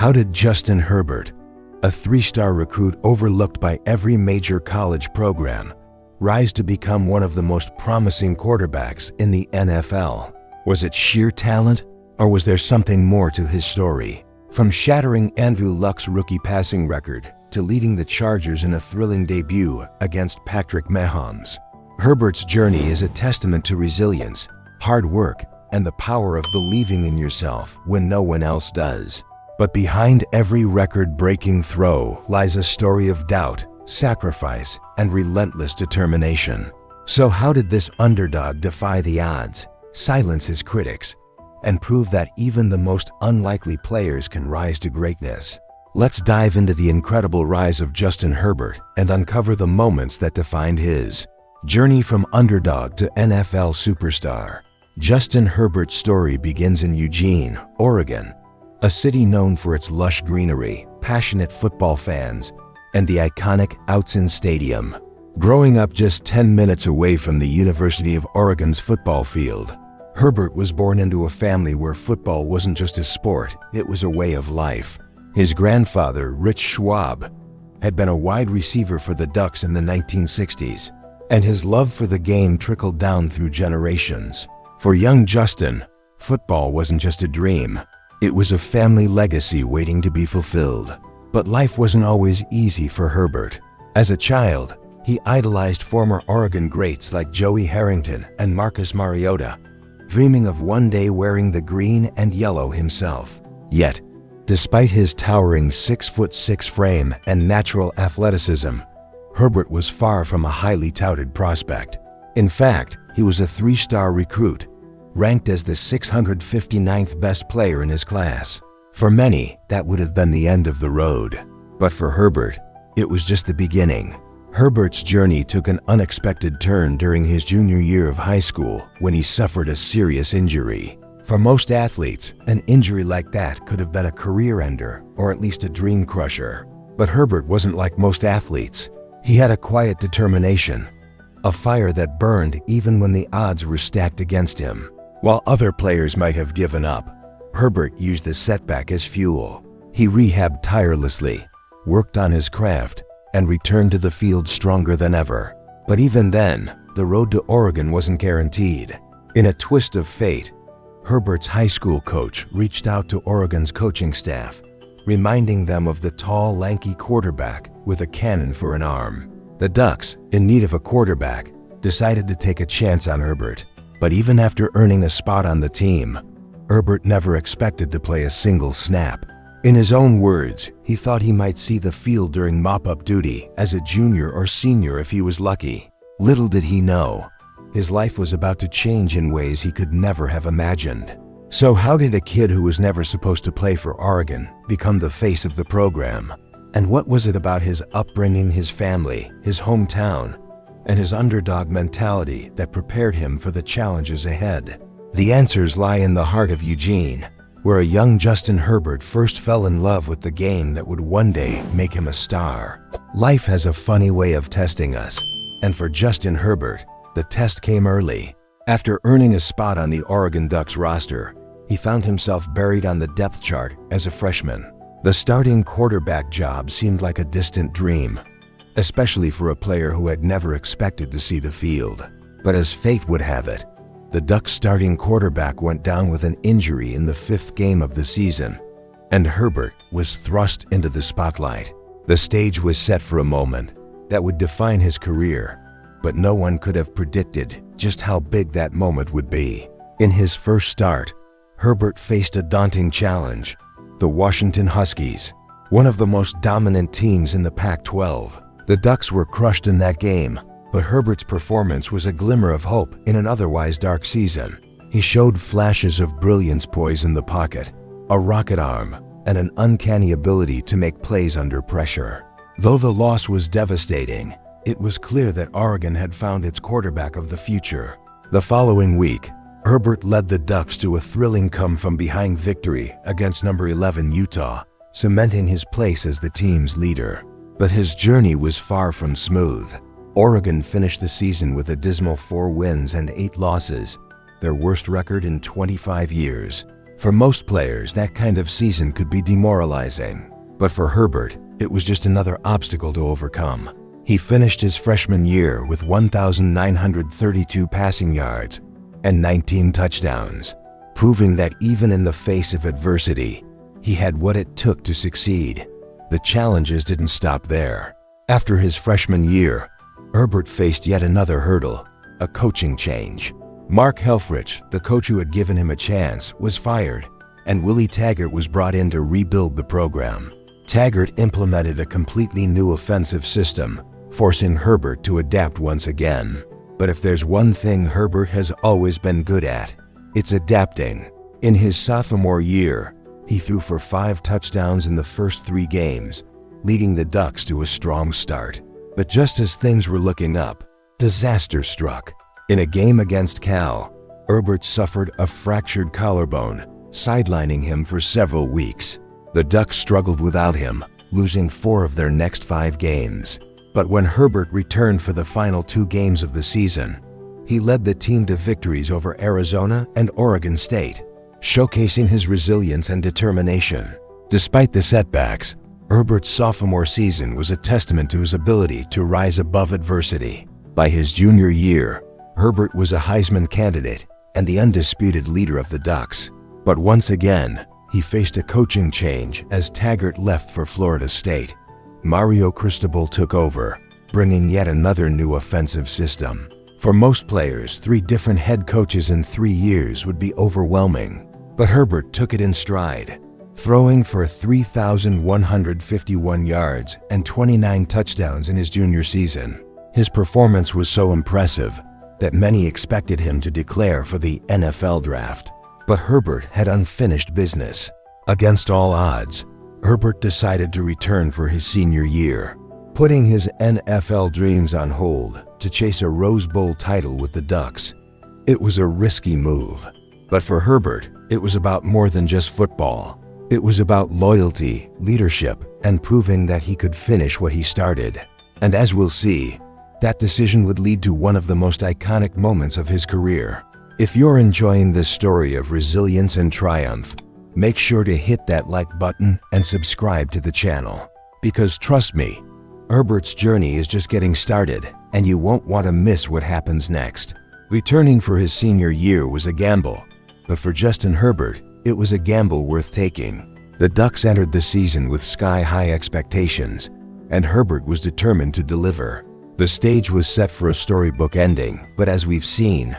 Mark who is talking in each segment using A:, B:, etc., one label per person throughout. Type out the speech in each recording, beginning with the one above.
A: How did Justin Herbert, a three-star recruit overlooked by every major college program, rise to become one of the most promising quarterbacks in the NFL? Was it sheer talent, or was there something more to his story? From shattering Andrew Luck's rookie passing record to leading the Chargers in a thrilling debut against Patrick Mahomes, Herbert's journey is a testament to resilience, hard work, and the power of believing in yourself when no one else does. But behind every record-breaking throw lies a story of doubt, sacrifice, and relentless determination. So how did this underdog defy the odds, silence his critics, and prove that even the most unlikely players can rise to greatness? Let's dive into the incredible rise of Justin Herbert and uncover the moments that defined his journey from underdog to NFL superstar. Justin Herbert's story begins in Eugene, Oregon, a city known for its lush greenery, passionate football fans, and the iconic Autzen Stadium. Growing up just 10 minutes away from the University of Oregon's football field, Herbert was born into a family where football wasn't just a sport, it was a way of life. His grandfather, Rich Schwab, had been a wide receiver for the Ducks in the 1960s, and his love for the game trickled down through generations. For young Justin, football wasn't just a dream, it was a family legacy waiting to be fulfilled. But life wasn't always easy for Herbert. As a child, he idolized former Oregon greats like Joey Harrington and Marcus Mariota, dreaming of one day wearing the green and yellow himself. Yet, despite his towering 6'6" frame and natural athleticism, Herbert was far from a highly touted prospect. In fact, he was a three-star recruit, ranked as the 659th best player in his class. For many, that would have been the end of the road. But for Herbert, it was just the beginning. Herbert's journey took an unexpected turn during his junior year of high school when he suffered a serious injury. For most athletes, an injury like that could have been a career ender or at least a dream crusher. But Herbert wasn't like most athletes. He had a quiet determination, a fire that burned even when the odds were stacked against him. While other players might have given up, Herbert used the setback as fuel. He rehabbed tirelessly, worked on his craft, and returned to the field stronger than ever. But even then, the road to Oregon wasn't guaranteed. In a twist of fate, Herbert's high school coach reached out to Oregon's coaching staff, reminding them of the tall, lanky quarterback with a cannon for an arm. The Ducks, in need of a quarterback, decided to take a chance on Herbert. But even after earning a spot on the team, Herbert never expected to play a single snap. In his own words, he thought he might see the field during mop-up duty as a junior or senior if he was lucky. Little did he know, his life was about to change in ways he could never have imagined. So how did a kid who was never supposed to play for Oregon become the face of the program? And what was it about his upbringing, his family, his hometown, and his underdog mentality that prepared him for the challenges ahead? The answers lie in the heart of Eugene, where a young Justin Herbert first fell in love with the game that would one day make him a star. Life has a funny way of testing us, and for Justin Herbert, the test came early. After earning a spot on the Oregon Ducks roster, he found himself buried on the depth chart as a freshman. The starting quarterback job seemed like a distant dream, especially for a player who had never expected to see the field. But as fate would have it, the Ducks' starting quarterback went down with an injury in the 5th game of the season, and Herbert was thrust into the spotlight. The stage was set for a moment that would define his career, but no one could have predicted just how big that moment would be. In his first start, Herbert faced a daunting challenge: the Washington Huskies, one of the most dominant teams in the Pac-12. The Ducks were crushed in that game, but Herbert's performance was a glimmer of hope in an otherwise dark season. He showed flashes of brilliance, poise in the pocket, a rocket arm, and an uncanny ability to make plays under pressure. Though the loss was devastating, it was clear that Oregon had found its quarterback of the future. The following week, Herbert led the Ducks to a thrilling come-from-behind victory against number 11 Utah, cementing his place as the team's leader. But his journey was far from smooth. Oregon finished the season with a dismal 4 wins and 8 losses, their worst record in 25 years. For most players, that kind of season could be demoralizing. But for Herbert, it was just another obstacle to overcome. He finished his freshman year with 1,932 passing yards and 19 touchdowns, proving that even in the face of adversity, he had what it took to succeed. The challenges didn't stop there. After his freshman year, Herbert faced yet another hurdle, a coaching change. Mark Helfrich, the coach who had given him a chance, was fired, and Willie Taggart was brought in to rebuild the program. Taggart implemented a completely new offensive system, forcing Herbert to adapt once again. But if there's one thing Herbert has always been good at, it's adapting. In his sophomore year, he threw for 5 touchdowns in the first 3 games, leading the Ducks to a strong start. But just as things were looking up, disaster struck. In a game against Cal, Herbert suffered a fractured collarbone, sidelining him for several weeks. The Ducks struggled without him, losing 4 of their next 5 games. But when Herbert returned for the final 2 games of the season, he led the team to victories over Arizona and Oregon State, showcasing his resilience and determination. Despite the setbacks, Herbert's sophomore season was a testament to his ability to rise above adversity. By his junior year, Herbert was a Heisman candidate and the undisputed leader of the Ducks. But once again, he faced a coaching change as Taggart left for Florida State. Mario Cristobal took over, bringing yet another new offensive system. For most players, 3 different head coaches in 3 years would be overwhelming. But Herbert took it in stride, throwing for 3,151 yards and 29 touchdowns in his junior season. His performance was so impressive that many expected him to declare for the NFL draft. But Herbert had unfinished business. Against all odds, Herbert decided to return for his senior year, putting his NFL dreams on hold to chase a Rose Bowl title with the Ducks. It was a risky move, but for Herbert, it was about more than just football. It was about loyalty, leadership, and proving that he could finish what he started. And as we'll see, that decision would lead to one of the most iconic moments of his career. If you're enjoying this story of resilience and triumph, make sure to hit that like button and subscribe to the channel. Because trust me, Herbert's journey is just getting started, and you won't want to miss what happens next. Returning for his senior year was a gamble, but for Justin Herbert, it was a gamble worth taking. The Ducks entered the season with sky-high expectations, and Herbert was determined to deliver. The stage was set for a storybook ending, but as we've seen,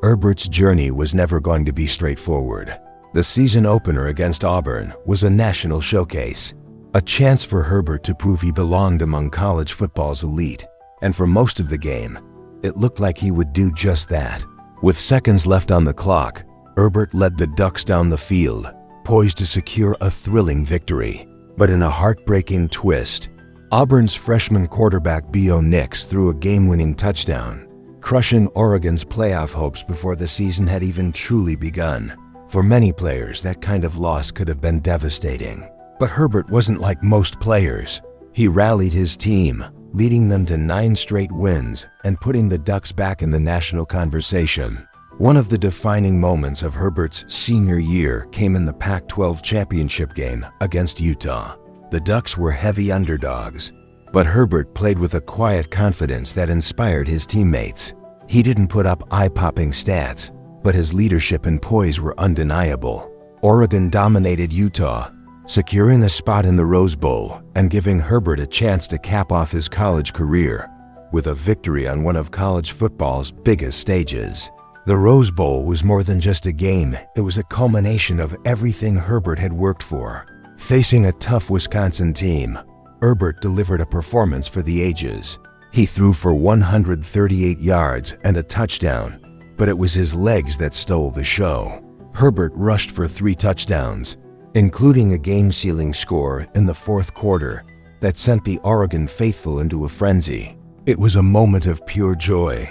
A: Herbert's journey was never going to be straightforward. The season opener against Auburn was a national showcase, a chance for Herbert to prove he belonged among college football's elite. And for most of the game, it looked like he would do just that. With seconds left on the clock, Herbert led the Ducks down the field, poised to secure a thrilling victory. But in a heartbreaking twist, Auburn's freshman quarterback Bo Nix threw a game-winning touchdown, crushing Oregon's playoff hopes before the season had even truly begun. For many players, that kind of loss could have been devastating. But Herbert wasn't like most players. He rallied his team, leading them to 9 straight wins and putting the Ducks back in the national conversation. One of the defining moments of Herbert's senior year came in the Pac-12 championship game against Utah. The Ducks were heavy underdogs, but Herbert played with a quiet confidence that inspired his teammates. He didn't put up eye-popping stats, but his leadership and poise were undeniable. Oregon dominated Utah, securing a spot in the Rose Bowl and giving Herbert a chance to cap off his college career with a victory on one of college football's biggest stages. The Rose Bowl was more than just a game, it was a culmination of everything Herbert had worked for. Facing a tough Wisconsin team, Herbert delivered a performance for the ages. He threw for 138 yards and a touchdown, but it was his legs that stole the show. Herbert rushed for 3 touchdowns, including a game-sealing score in the 4th quarter that sent the Oregon faithful into a frenzy. It was a moment of pure joy,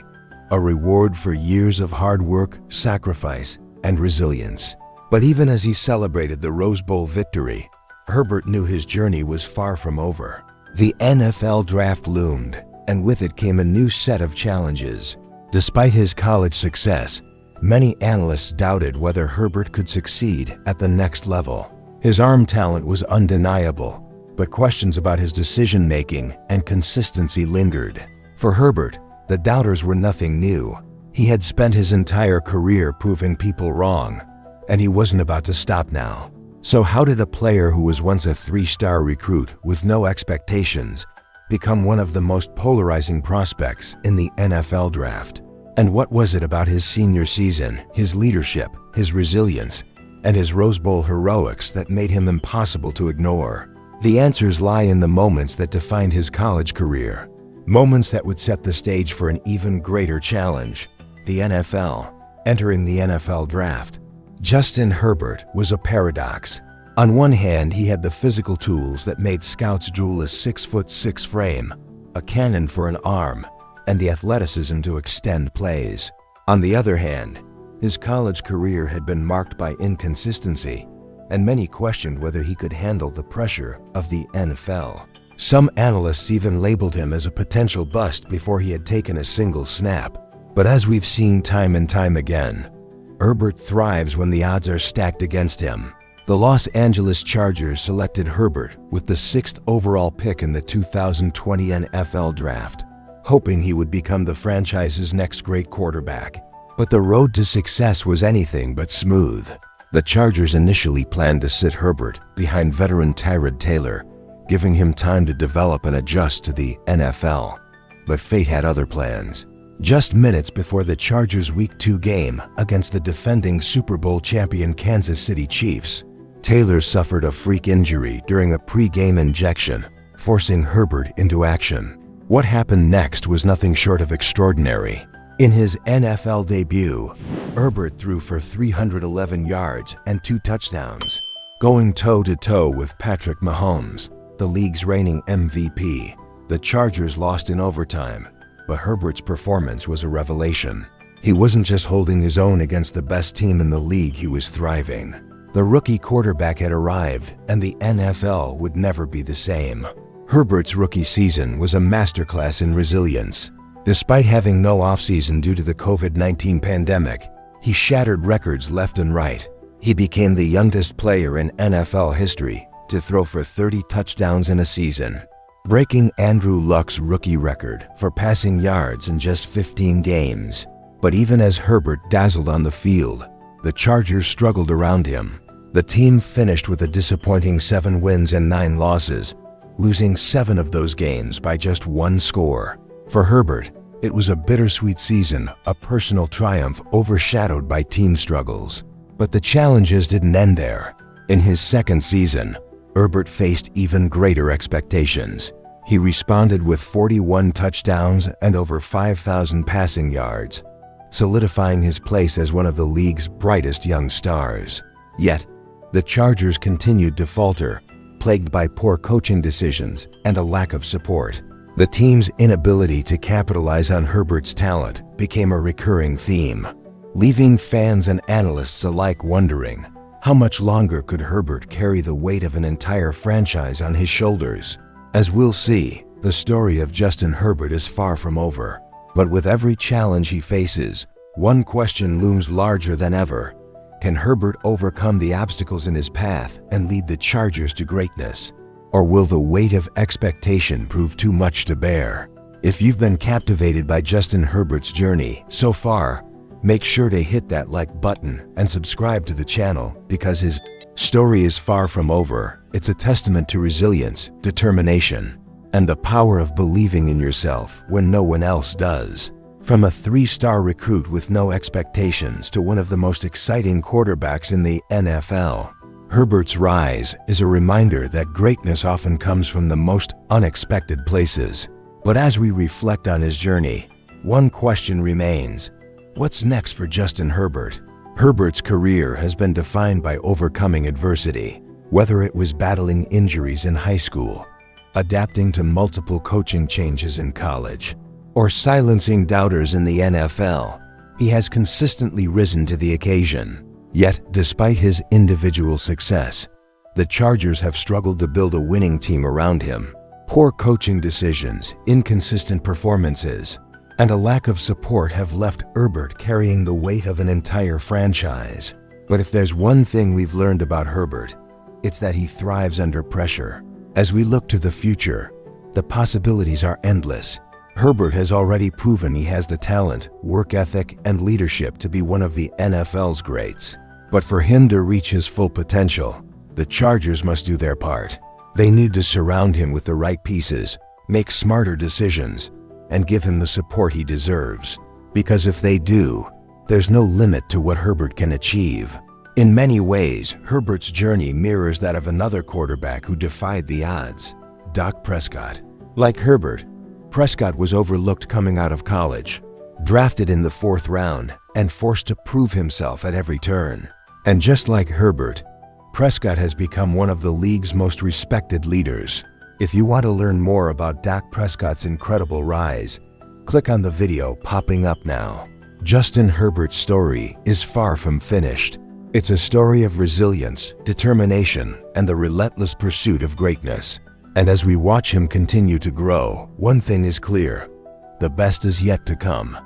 A: a reward for years of hard work, sacrifice, and resilience. But even as he celebrated the Rose Bowl victory, Herbert knew his journey was far from over. The NFL draft loomed, and with it came a new set of challenges. Despite his college success, Many analysts doubted whether Herbert could succeed at the next level. His arm talent was undeniable, but questions about his decision-making and consistency lingered. For Herbert, the doubters were nothing new. He had spent his entire career proving people wrong, and he wasn't about to stop now. So how did a player who was once a 3-star recruit with no expectations become one of the most polarizing prospects in the NFL draft? And what was it about his senior season, his leadership, his resilience, and his Rose Bowl heroics that made him impossible to ignore? The answers lie in the moments that defined his college career, moments that would set the stage for an even greater challenge, the NFL. Entering the NFL draft, Justin Herbert was a paradox. On one hand, he had the physical tools that made scouts drool: a 6'6" frame, a cannon for an arm, and the athleticism to extend plays. On the other hand, his college career had been marked by inconsistency, and many questioned whether he could handle the pressure of the NFL. Some analysts even labeled him as a potential bust before he had taken a single snap. But as we've seen time and time again, Herbert thrives when the odds are stacked against him. The Los Angeles Chargers selected Herbert with the 6th overall pick in the 2020 NFL Draft, hoping he would become the franchise's next great quarterback. But the road to success was anything but smooth. The Chargers initially planned to sit Herbert behind veteran Tyrod Taylor, giving him time to develop and adjust to the NFL. But fate had other plans. Just minutes before the Chargers' Week 2 game against the defending Super Bowl champion Kansas City Chiefs, Taylor suffered a freak injury during a pre-game injection, forcing Herbert into action. What happened next was nothing short of extraordinary. In his NFL debut, Herbert threw for 311 yards and 2 touchdowns, going toe-to-toe with Patrick Mahomes, the league's reigning MVP. The Chargers lost in overtime, but Herbert's performance was a revelation. He wasn't just holding his own against the best team in the league, he was thriving. The rookie quarterback had arrived, and the NFL would never be the same. Herbert's rookie season was a masterclass in resilience. Despite having no offseason due to the COVID-19 pandemic, he shattered records left and right. He became the youngest player in NFL history to throw for 30 touchdowns in a season, breaking Andrew Luck's rookie record for passing yards in just 15 games. But even as Herbert dazzled on the field, the Chargers struggled around him. The team finished with a disappointing 7 wins and 9 losses, losing 7 of those games by just 1 score. For Herbert, it was a bittersweet season, a personal triumph overshadowed by team struggles. But the challenges didn't end there. In his second season, Herbert faced even greater expectations. He responded with 41 touchdowns and over 5,000 passing yards, solidifying his place as one of the league's brightest young stars. Yet, the Chargers continued to falter, plagued by poor coaching decisions and a lack of support. The team's inability to capitalize on Herbert's talent became a recurring theme, leaving fans and analysts alike wondering, how much longer could Herbert carry the weight of an entire franchise on his shoulders? As we'll see, the story of Justin Herbert is far from over. But with every challenge he faces, one question looms larger than ever. Can Herbert overcome the obstacles in his path and lead the Chargers to greatness? Or will the weight of expectation prove too much to bear? If you've been captivated by Justin Herbert's journey so far, make sure to hit that like button and subscribe to the channel, because his story is far from over. It's a testament to resilience, determination, and the power of believing in yourself when no one else does. From a 3-star recruit with no expectations to one of the most exciting quarterbacks in the NFL, Herbert's rise is a reminder that greatness often comes from the most unexpected places. But as we reflect on his journey, one question remains: what's next for Justin Herbert? Herbert's career has been defined by overcoming adversity. Whether it was battling injuries in high school, adapting to multiple coaching changes in college, or silencing doubters in the NFL, he has consistently risen to the occasion. Yet, despite his individual success, the Chargers have struggled to build a winning team around him. Poor coaching decisions, inconsistent performances, and a lack of support have left Herbert carrying the weight of an entire franchise. But if there's one thing we've learned about Herbert, it's that he thrives under pressure. As we look to the future, the possibilities are endless. Herbert has already proven he has the talent, work ethic, and leadership to be one of the NFL's greats. But for him to reach his full potential, the Chargers must do their part. They need to surround him with the right pieces, make smarter decisions, and give him the support he deserves. Because if they do, there's no limit to what Herbert can achieve. In many ways, Herbert's journey mirrors that of another quarterback who defied the odds, Dak Prescott. Like Herbert, Prescott was overlooked coming out of college, drafted in the 4th round, and forced to prove himself at every turn. And just like Herbert, Prescott has become one of the league's most respected leaders. If you want to learn more about Dak Prescott's incredible rise, click on the video popping up now. Justin Herbert's story is far from finished. It's a story of resilience, determination, and the relentless pursuit of greatness. And as we watch him continue to grow, one thing is clear: the best is yet to come.